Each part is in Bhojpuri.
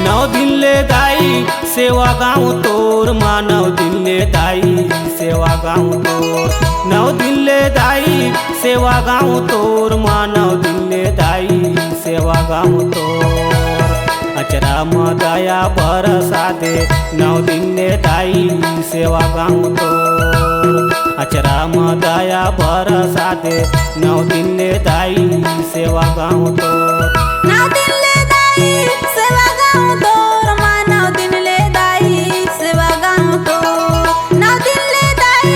नौ दिन ले दाई सेवा गाँव तोर मानव दिन ले दाई सेवा गाँव तोर। नौ दिन ले दाई सेवा गाँव तोर मानव दिन ले दाई सेवा गाँव तोर। अचरा म दया बरसा दे नौ दिन ले दाई सेवा गाँव तोर। अचरा म दया बरसा दे नौ दिन ले दाई सेवा गाँव तोर। नौ दिन ले दाई सेवा गाँव तोर मानव दिन ले दाई सेवा गाँव तोर। नौ दिन ले दाई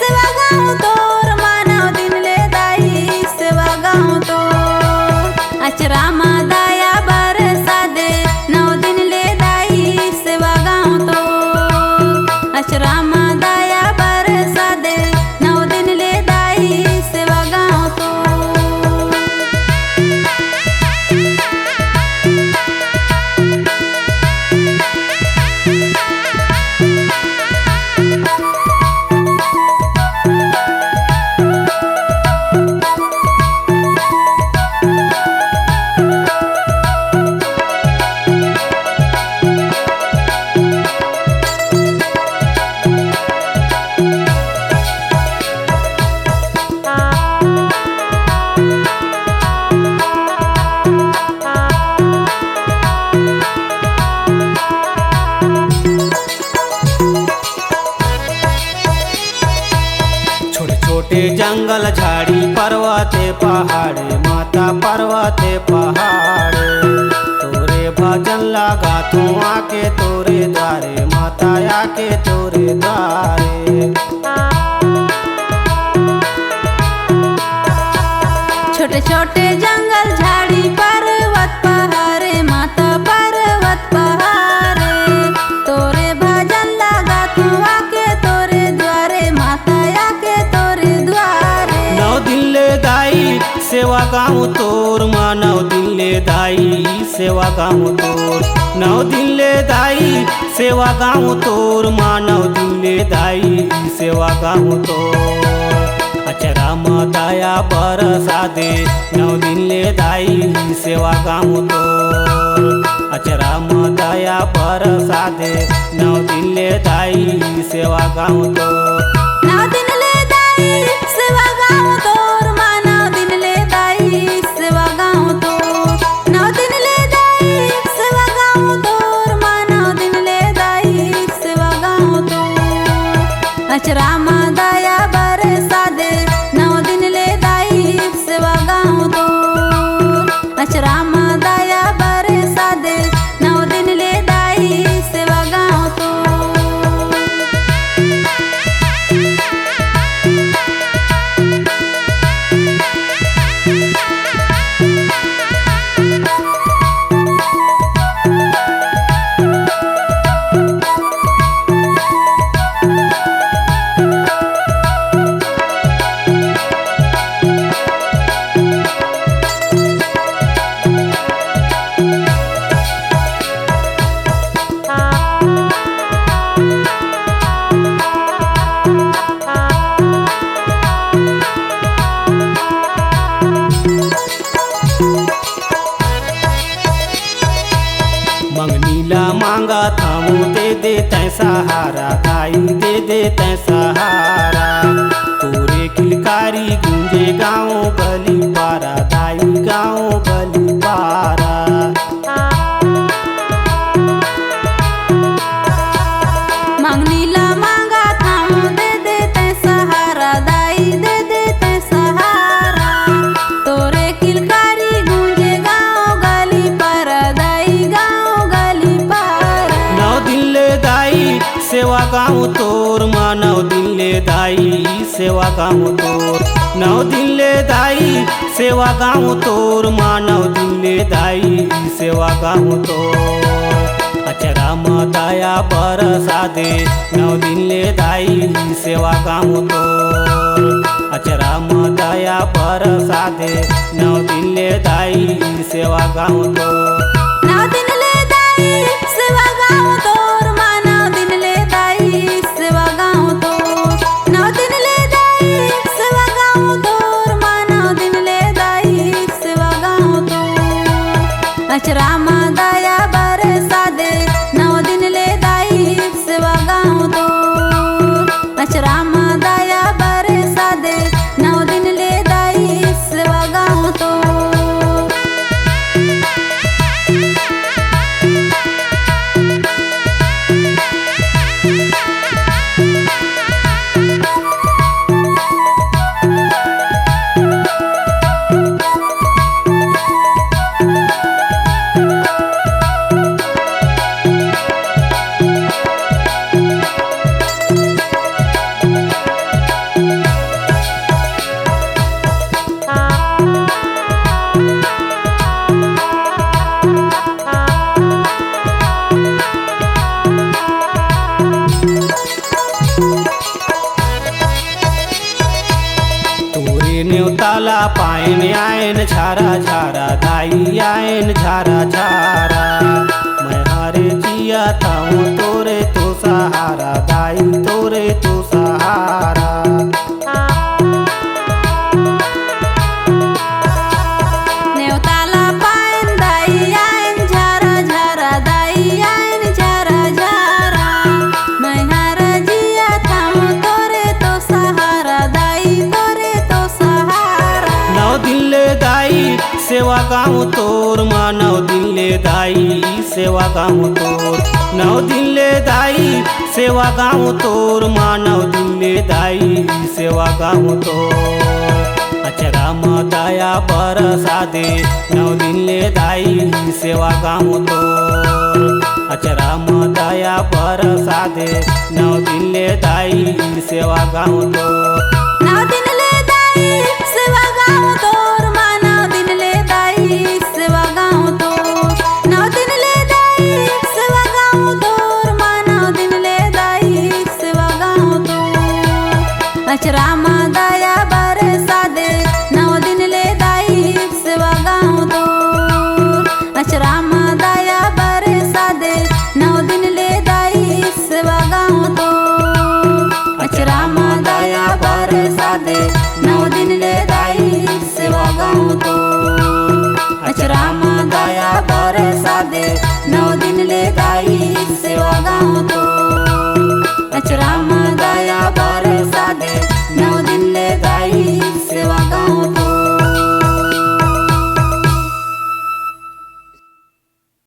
सेवा गाँव तोर मानव दिन ले दाई सेवा गाँव तोर। अचरा म दया बरसा दे नौ दिन ले दाई सेवा गाँव तोर। अचरा म दया बरसा दे नौ दिन ले दाई सेवा गाँव तोर। छोटे जंगल झाड़ी पर्वते पहाड़े माता पर्वते पहाड़े तोरे भजन लगा तू आके तोरे द्वारे माता आके तोरे द्वारे। छोटे छोटे जंगल झाड़ी पर्वत पहाड़े माता पर्वत पहाड़े तोरे भजन लगा तू आके तोरे द्वारे माता आके तोरे द्वारे। नौ दिन ले दाई सेवा गाँव तोर मानव दिन ले दाई सेवा गाँव तोर। नौ दिन ले दाई सेवा गाँव तोर मानव दिन ले दाई सेवा गाँव तोर। अचरा म दया बरसा दे नौ दिन ले दाई सेवा गाँव तोर। अचरा म दया बरसा दे नौ दिन ले दाई सेवा गाँव तोर। नौ दिन ले दाई सेवा गाँव तोर मानव दिन ले दाई सेवा गाँव तोर। नौ दिन ले दाई सेवा गाँव तोर मानव दिन ले दाई सेवा गाँव तोर। अचरा म दया बरसा दे नौ दिन ले दाई सेवा गाँव तोर। अचरा म दया बरसा दे नौ दिन ले दाई सेवा गाँव तोर। मंगनीला मांगा थामू दे दे तै सहारा दाई दे दे तै सहारा तोरे किलकारी गूंजे गाँव गली पारा दाई गाँव गली पारा। मंगनीला मांगा थाम दे दे तै सहारा दाई दे दे तै सहारा तोरे किलकारी गूंजे गाँव गली पारा दाई गाँव गली पारा। नौ दिन ले दाई सेवा गाँव तोर मानव दिन ले दाई सेवा गाँव तोर। नौ दिन ले दाई सेवा गाँव तोर मानव दिन ले दाई सेवा गाँव तोर। अचरा म दया बरसा दे नौ दिन ले दाई सेवा गाँव तोर। अचरा म दया बरसा दे नौ दिन ले दाई सेवा गाँव तोर। नौ दिन ले दाई सेवा गाँव तोर मानव दिन ले दाई सेवा गाँव तोर। नौ दिन ले दाई सेवा गाँव तोर मानव दिन ले दाई सेवा गाँव तोर। अचरा म दया बरसा पायन आयन झारा झारा दाई आयन झारा झारा मैं हारे जिया था तोरे तो सहारा दाई तोरे तो सहारा नेवताला पायन दाई आयन झारा झारा दाई आयन झारा झारा मैं हार जिया था तोरे तो सहारा दाई तोरे तो सहारा नौ दिन ले दाई सेवा गाँव तोर माँ नौ दिन ले दाई सेवा गाँव तोर नौ दिन ले दाई सेवा गाँव तोर माँ नौ दिन ले दाई सेवा गाँव तोर अचरा म दया बरसा दे नौ दिन ले दाई सेवा गाँव तोर अचरा म दया बरसा दे नौ दिन ले दाई सेवा गाँव तोर नौ दिन ले दाई सेवा गाँव तोर माँ नौ दिन ले दाई सेवा गाँव तोर नौ दिन ले दाई सेवा गाँव तोर माँ नौ दिन ले दाई सेवा गाँव तोर अचरा माँ दया बरसा दे नौ दिन ले दाई सेवा गाँव तोर अचरा माँ दया बरसा दे नौ दिन ले दाई सेवा गाँव तोर अचरा माँ दया बरसा दे नौ दिन ले दाई सेवा गाँव तोर अचरा माँ दया बरसा दे नौ दिन ले दाई सेवा गाँव तोर।